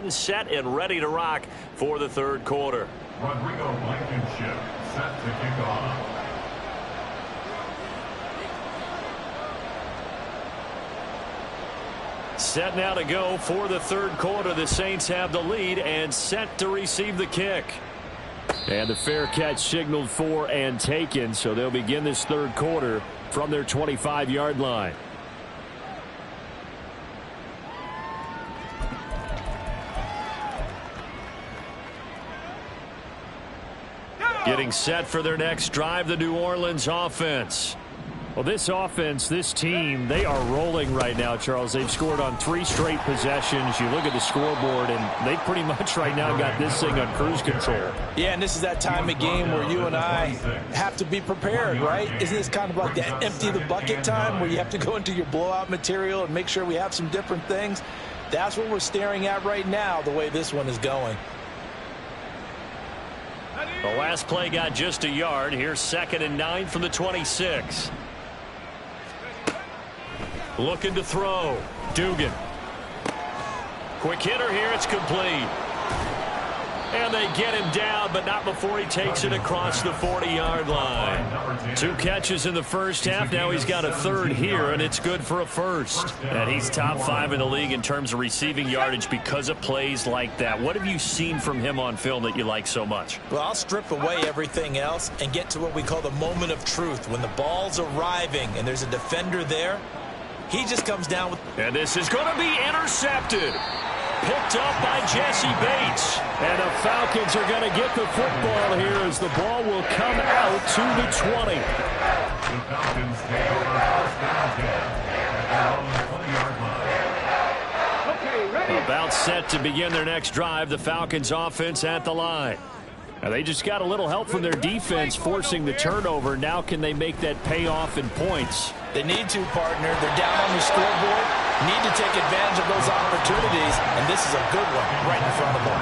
Set and ready to rock for the third quarter. Rodrigo Blankenship set to kick off. Set now to go for the third quarter. The Saints have the lead and set to receive the kick. And the fair catch signaled for and taken, so they'll begin this third quarter from their 25-yard line. Getting set for their next drive, the New Orleans offense. Well, this offense, this team, they are rolling right now, Charles. They've scored on 3 straight possessions. You look at the scoreboard, and they pretty much right now got this thing on cruise control. Yeah, and this is that time of game where you and I have to be prepared, right? Isn't this kind of like that empty the bucket time where you have to go into your blowout material and make sure we have some different things? That's what we're staring at right now, the way this one is going. The last play got just a yard. Here's 2nd and 9 from the 26. Looking to throw. Dugan. Quick hitter here. It's complete. And they get him down, but not before he takes it across the 40-yard line. 2 catches in the first half. Now he's got a third here, and it's good for a first. And he's top 5 in the league in terms of receiving yardage because of plays like that. What have you seen from him on film that you like so much? Well, I'll strip away everything else and get to what we call the moment of truth. When the ball's arriving and there's a defender there, he just comes down with... And this is going to be intercepted. Picked up by Jesse Bates. And the Falcons are going to get the football here as the ball will come out to the 20. The Falcons take over first down at their own 20-yard line. About set to begin their next drive. The Falcons offense at the line. Now they just got a little help from their defense forcing the turnover. Now can they make that pay off in points? They need to, partner. They're down on the scoreboard. Need to take advantage of those opportunities, and this is a good one right in front of them.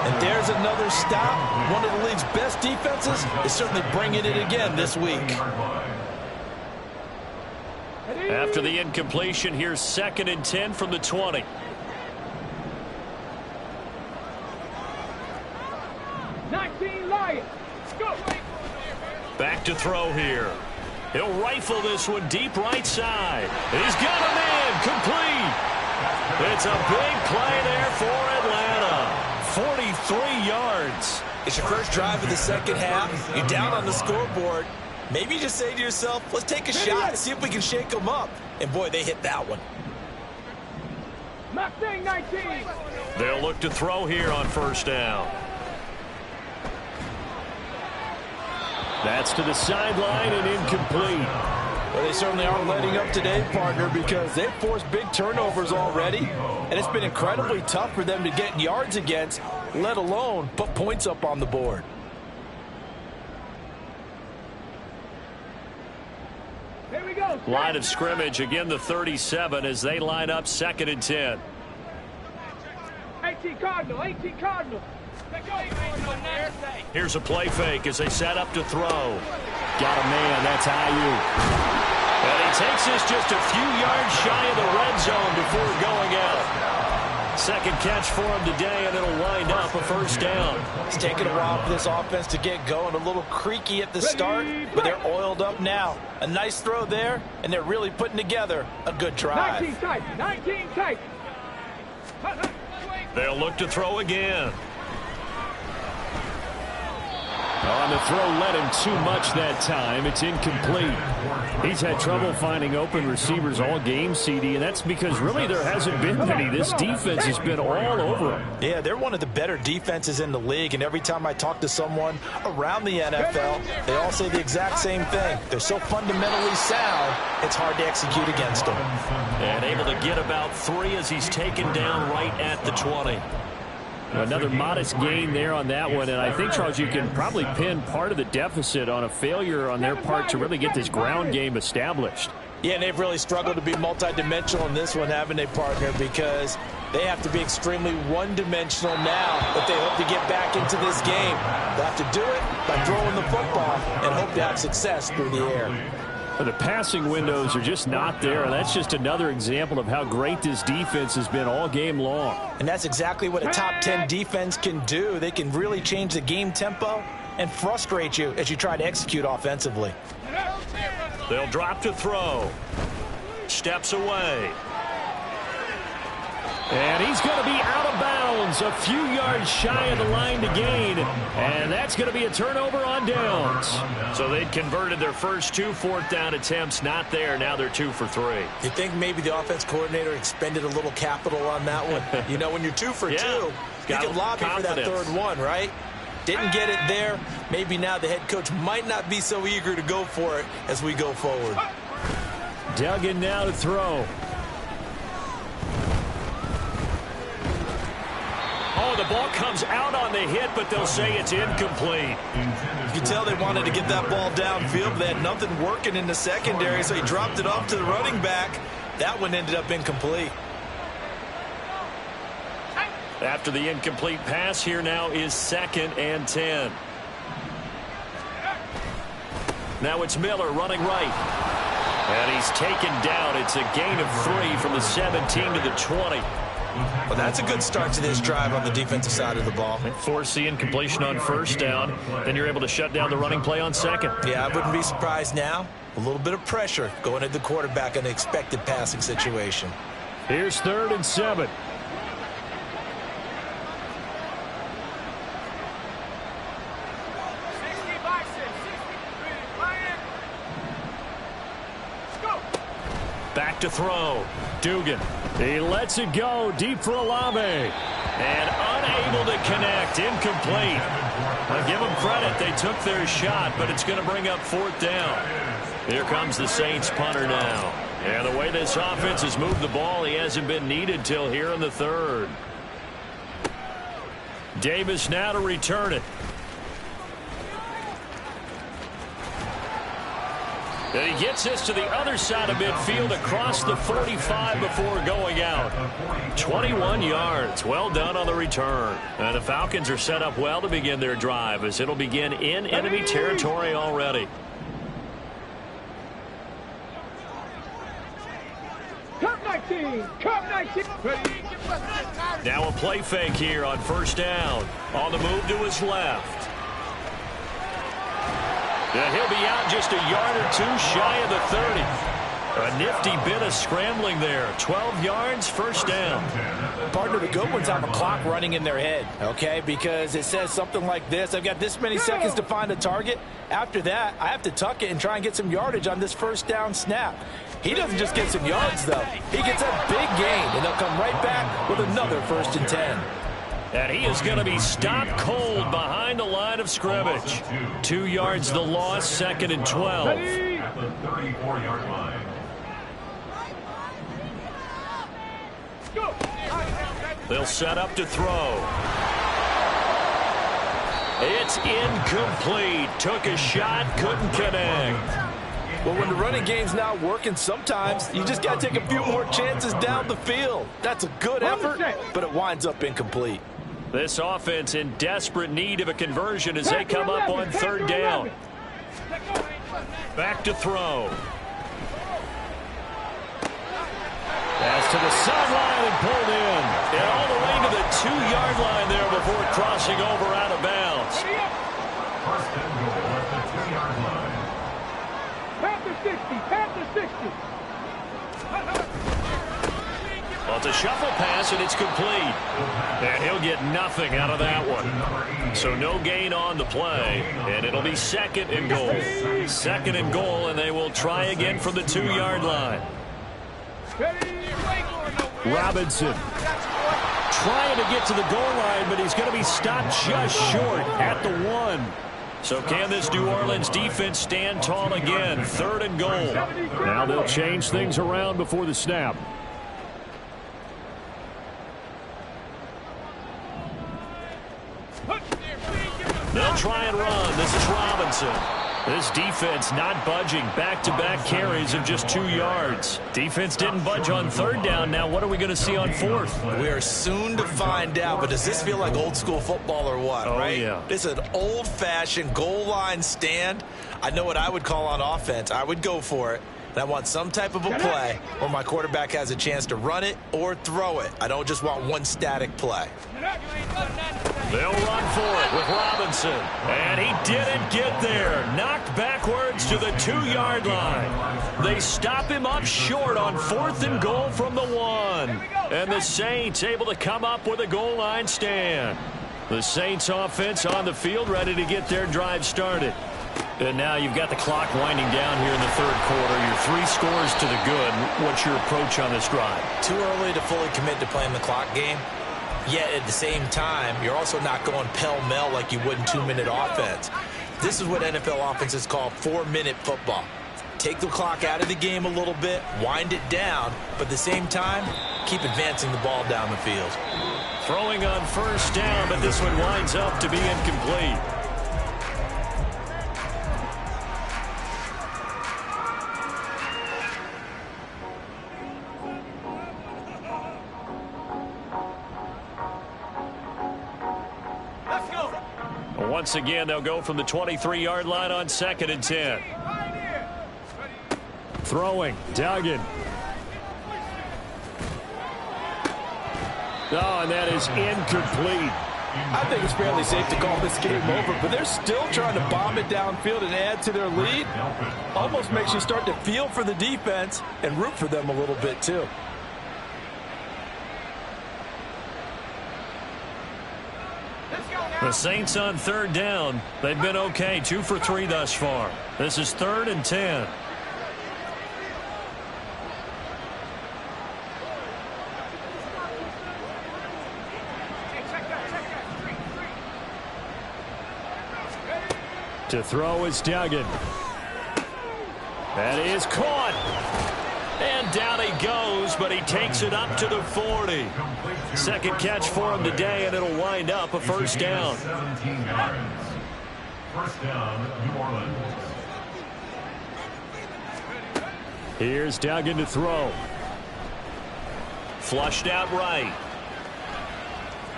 And there's another stop. One of the league's best defenses is certainly bringing it again this week. After the incompletion, here's 2nd and 10 from the 20. Back to throw here. He'll rifle this one deep right side. He's got a man complete. It's a big play there for Atlanta. 43 yards. It's your first drive of the second half. You're down on the scoreboard. Maybe you just say to yourself, let's take a shot, see if we can shake them up. And boy, they hit that one. They'll look to throw here on first down. That's to the sideline and incomplete. Well, they certainly aren't letting up today, partner, because they've forced big turnovers already, and it's been incredibly tough for them to get yards against, let alone put points up on the board. Here we go. Line of scrimmage, again the 37 as they line up 2nd and 10. 18 Cardinal. Here's a play fake as they set up to throw. Got a man, that's Ayuk. And he takes this just a few yards shy of the red zone before going out. Second catch for him today, and it'll wind up a first down. It's taken a while for this offense to get going. A little creaky at the start, but they're oiled up now. A nice throw there, and they're really putting together a good drive. 19 tight. They'll look to throw again. On the throw, led him too much that time. It's incomplete. He's had trouble finding open receivers all game, CD, and that's because really there hasn't been many. This defense has been all over him. Yeah, they're one of the better defenses in the league, and every time I talk to someone around the NFL, they all say the exact same thing. They're so fundamentally sound, it's hard to execute against them. And able to get about 3 as he's taken down right at the 20. Another modest gain there on that one, and I think, Charles, you can probably pin part of the deficit on a failure on their part to really get this ground game established. Yeah, and they've really struggled to be multidimensional in this one, haven't they, partner, because they have to be extremely one-dimensional now if they hope to get back into this game. They'll have to do it by throwing the football and hope to have success through the air. The passing windows are just not there, and that's just another example of how great this defense has been all game long. And that's exactly what a top 10 defense can do. They can really change the game tempo and frustrate you as you try to execute offensively. They'll drop to throw. Steps away. And he's going to be out of bounds, a few yards shy of the line to gain. And that's going to be a turnover on downs. So they'd converted their first 2 4th-down attempts. Not there. Now they're 2 for 3. You think maybe the offense coordinator expended a little capital on that one? You know, when you're 2 for 2, you can lobby for that third one, right? Didn't get it there. Maybe now the head coach might not be so eager to go for it as we go forward. Duggan now to throw. Oh, the ball comes out on the hit, but they'll say it's incomplete. You can tell they wanted to get that ball downfield, but they had nothing working in the secondary, so he dropped it off to the running back. That one ended up incomplete. After the incomplete pass, here now is 2nd and 10. Now it's Miller running right. And he's taken down. It's a gain of 3 from the 17 to the 20. Well, that's a good start to this drive on the defensive side of the ball. Force the incompletion on 1st down. Then you're able to shut down the running play on 2nd. Yeah, I wouldn't be surprised now. A little bit of pressure going at the quarterback in an expected passing situation. Here's 3rd and 7. Back to throw. Dugan. He lets it go deep for Olave. And unable to connect. Incomplete. I'll give them credit. They took their shot, but it's going to bring up 4th down. Here comes the Saints punter now. And the way this offense has moved the ball, he hasn't been needed till here in the 3rd. Davis now to return it. And he gets this to the other side of midfield across the 45 before going out. 21 yards. Well done on the return. And the Falcons are set up well to begin their drive as it'll begin in enemy territory already. Cup 19. Cup 19. Now a play fake here on 1st down. On the move to his left. And he'll be out just a yard or 2 shy of the 30. A nifty bit of scrambling there. 12 yards, 1st down. Partner, the good ones have a clock running in their head, okay? Because it says something like this. I've got this many seconds to find a target. After that, I have to tuck it and try and get some yardage on this 1st down snap. He doesn't just get some yards, though. He gets a big gain, and they'll come right back with another 1st and 10. And he is going to be stopped cold behind the line of scrimmage. 2 yards the loss, 2nd and 12. At the 34-yard line. They'll set up to throw. It's incomplete. Took a shot, couldn't connect. Well, when the running game's not working, sometimes you just got to take a few more chances down the field. That's a good effort, but it winds up incomplete. This offense in desperate need of a conversion as they come up on 3rd down. Back to throw. Pass to the sideline and pulled in. And all the way to the 2-yard line there before crossing over out of bounds. 1st and goal at the 2-yard line. Panther 60. Panther 60. Well, it's a shuffle pass, and it's complete. And he'll get nothing out of that one. So no gain on the play, and it'll be 2nd and goal. 2nd and goal, and they will try again from the 2-yard line. Robinson trying to get to the goal line, but he's going to be stopped just short at the 1. So can this New Orleans defense stand tall again? 3rd and goal. Now they'll change things around before the snap. They'll try and run. This is Robinson. This defense not budging. Back-to-back carries of just 2 yards. Defense didn't budge on third down. Now what are we going to see on fourth? We are soon to find out, but does this feel like old school football or what, right? Yeah. This is an old-fashioned goal line stand. I know what I would call on offense. I would go for it. And I want some type of a play where my quarterback has a chance to run it or throw it. I don't just want one static play. They'll run for it with Robinson. And he didn't get there. Knocked backwards to the 2-yard line. They stop him up short on 4th and goal from the 1. And the Saints able to come up with a goal line stand. The Saints offense on the field ready to get their drive started. And now you've got the clock winding down here in the third quarter. You're 3 scores to the good. What's your approach on this drive? Too early to fully commit to playing the clock game. Yet at the same time, you're also not going pell-mell like you would in 2-minute offense. This is what NFL offenses call 4-minute football. Take the clock out of the game a little bit, wind it down, but at the same time, keep advancing the ball down the field. Throwing on first down, but this one winds up to be incomplete. Once again, they'll go from the 23-yard line on 2nd and 10. Throwing, Duggan. Oh, and that is incomplete. I think it's fairly safe to call this game over, but they're still trying to bomb it downfield and add to their lead. Almost makes you start to feel for the defense and root for them a little bit, too. The Saints on 3rd down. They've been okay. 2 for 3 thus far. This is 3rd and 10. To throw is Duggan. That is caught. And down he goes, but he takes it up to the 40. Second catch for him today, and it'll wind up a first down. 17 yards. First down, New Orleans. Here's Duggan to throw. Flushed out right.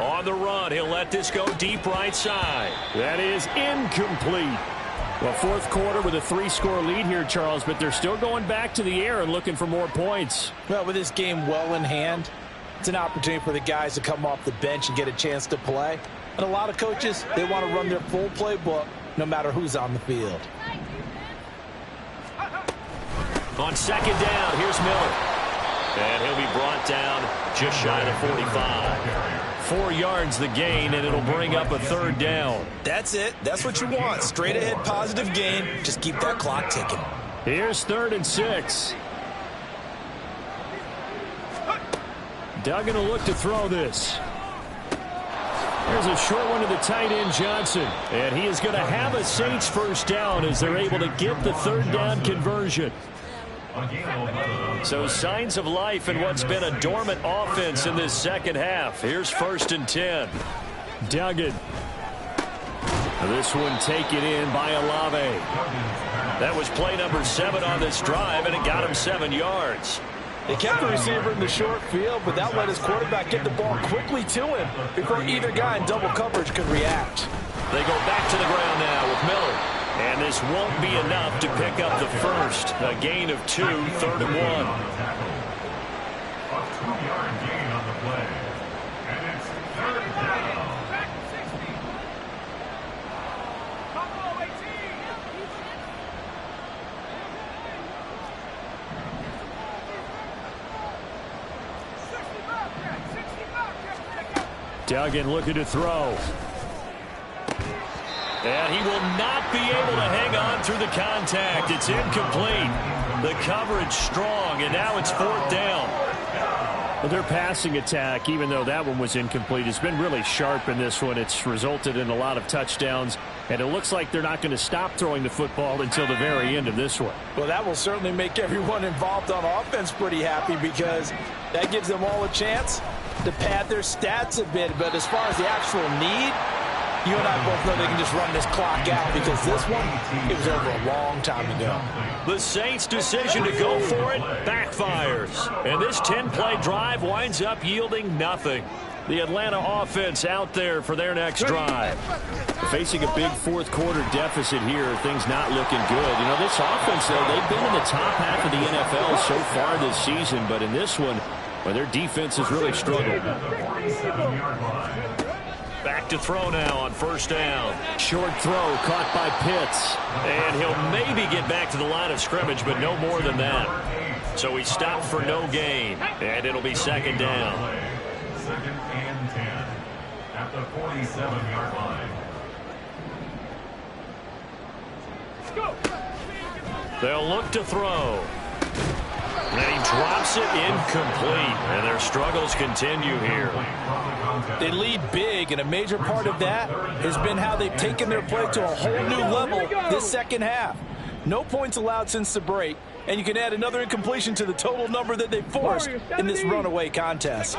On the run, he'll let this go deep right side. That is incomplete. Well, fourth quarter with a 3-score lead here, Charles, but they're still going back to the air and looking for more points. Well, with this game well in hand, it's an opportunity for the guys to come off the bench and get a chance to play. And a lot of coaches, they want to run their full playbook no matter who's on the field. On 2nd down, here's Miller. And he'll be brought down just shy of 45. 4 yards the gain, and it'll bring up a 3rd down. That's it. That's what you want. Straight ahead positive gain. Just keep that clock ticking. Here's 3rd and 6. Duggan will look to throw this. There's a short one to the tight end, Johnson. And he is going to have a Saints first down as they're able to get the 3rd down conversion. So signs of life in what's been a dormant offense in this second half. Here's 1st and 10. Duggan. This one taken in by Olave. That was play number 7 on this drive, and it got him 7 yards. They kept the receiver in the short field, but that let his quarterback get the ball quickly to him before either guy in double coverage could react. They go back to the ground now with Miller. And this won't be enough to pick up the first. A gain of 2, 3rd and 1. A 2-yard gain on the play. And it's 3rd down. Duggan looking to throw. And he will not be able to hang on through the contact. It's incomplete. The coverage strong, and now it's 4th down. Well, their passing attack, even though that one was incomplete, has been really sharp in this one. It's resulted in a lot of touchdowns, and it looks like they're not going to stop throwing the football until the very end of this one. Well, that will certainly make everyone involved on offense pretty happy because that gives them all a chance to pad their stats a bit. But as far as the actual need, you and I both know they can just run this clock out because this one, it was over a long time ago. The Saints' decision to go for it backfires. And this 10-play drive winds up yielding nothing. The Atlanta offense out there for their next drive. Facing a big fourth-quarter deficit here, things not looking good. You know, this offense, though, they've been in the top half of the NFL so far this season, but in this one, well, their defense has really struggled. Back to throw now on first down. Short throw caught by Pitts. And he'll maybe get back to the line of scrimmage, but no more than that. So he stopped for no gain, and it'll be second down. Second and 10 at the 47-yard line. They'll look to throw. And he drops it incomplete. And their struggles continue here. They lead big, and a major part of that has been how they've taken their play to a whole new level this second half. No points allowed since the break, and you can add another incompletion to the total number that they forced in this runaway contest.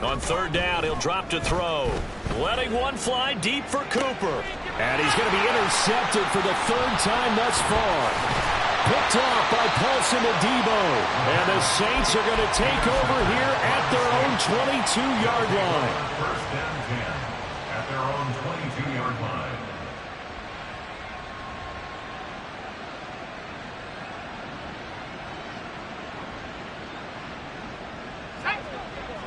On third down, he'll drop to throw. Letting one fly deep for Cooper. And he's going to be intercepted for the third time thus far. Picked off by Paulson Adebo. And the Saints are going to take over here at their own 22-yard line. First down 10 at their own 22-yard line.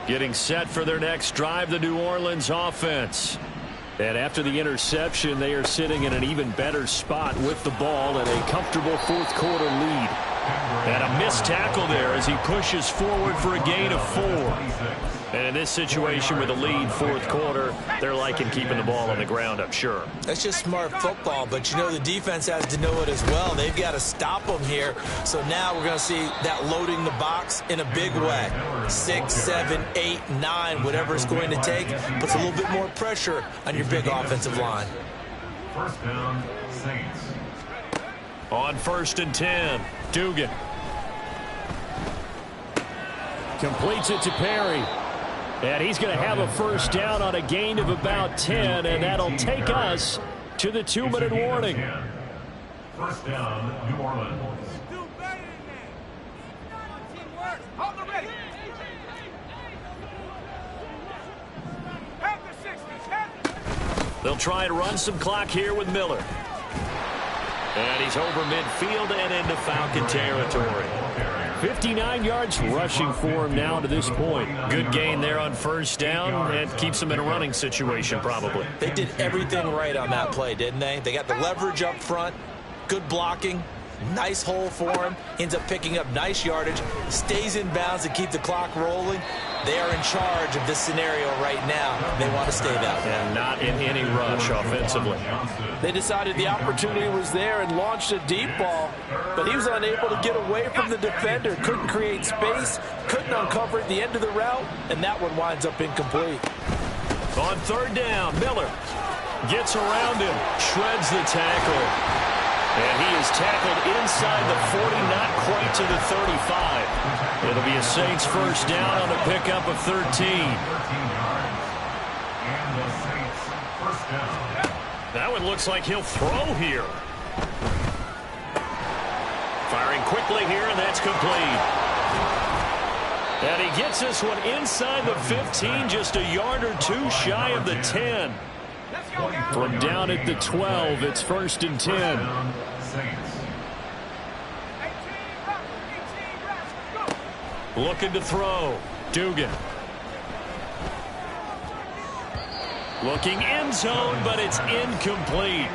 Getting set for their next drive, the New Orleans offense. And after the interception, they are sitting in an even better spot with the ball and a comfortable fourth-quarter lead. And a missed tackle there as he pushes forward for a gain of 4. And in this situation with a lead fourth quarter, they're liking keeping the ball on the ground, I'm sure. That's just smart football, but you know the defense has to know it as well. They've got to stop them here. So now we're going to see that loading the box in a big way. 6, 7, 8, 9, whatever it's going to take, puts a little bit more pressure on your big offensive line. First down, Saints. On first and 10, Dugan. Completes it to Perry. And he's going to have a first down on a gain of about 10, and that'll take us to the 2-minute warning. First down, New Orleans. Do better than that. Teamwork. Hold the ready. Have the 60s. They'll try and run some clock here with Miller. And he's over midfield and into Falcon territory. 59 yards rushing for him now to this point. Good gain there on first down and keeps him in a running situation probably. They did everything right on that play, didn't they? They got the leverage up front, good blocking, nice hole for him, ends up picking up nice yardage, stays in bounds to keep the clock rolling. They are in charge of this scenario right now. They want to stay that way. And not in any rush offensively. They decided the opportunity was there and launched a deep ball, but he was unable to get away from the defender, couldn't create space, couldn't uncover at the end of the route, and that one winds up incomplete. On third down, Miller gets around him, shreds the tackle. And he is tackled inside the 40, not quite to the 35. It'll be a Saints first down on a pickup of 13. 13 yards. And the Saints first down. That one looks like he'll throw here. Firing quickly here, and that's complete. And he gets this one inside the 15, just a yard or two shy of the 10. From down at the 12, it's first and 10. Saints. Looking to throw. Dugan. Looking end zone, but it's incomplete.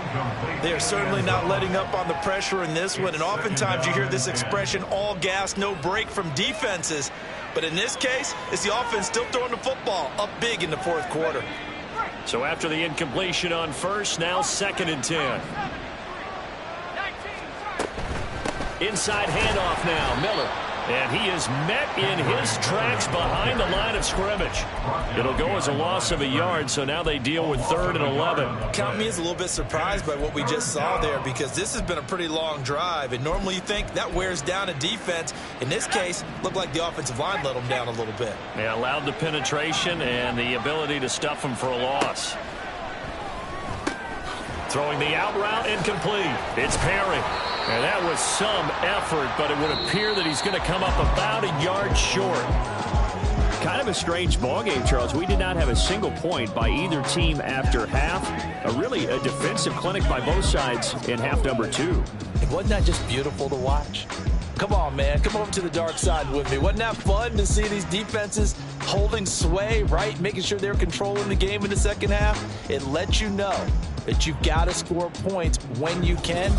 They are certainly not letting up on the pressure in this one, and oftentimes you hear this expression, all gas, no break from defenses. But in this case, it's the offense still throwing the football up big in the fourth quarter. So after the incompletion on first, now second and 10. Inside handoff now, Miller. And he is met in his tracks behind the line of scrimmage. It'll go as a loss of a yard, so now they deal with third and 11. Count me as a little bit surprised by what we just saw there, because this has been a pretty long drive, and normally you think that wears down a defense. In this case, looked like the offensive line let them down a little bit. They allowed the penetration and the ability to stuff them for a loss. Throwing the out route incomplete. It's Perry. And that was some effort, but it would appear that he's going to come up about a yard short. Kind of a strange ball game, Charles. We did not have a single point by either team after half. Really a defensive clinic by both sides in half number 2. Wasn't that just beautiful to watch? Come on, man. Come over to the dark side with me. Wasn't that fun to see these defenses holding sway, right? Making sure they're controlling the game in the second half. It lets you know that you've got to score points when you can.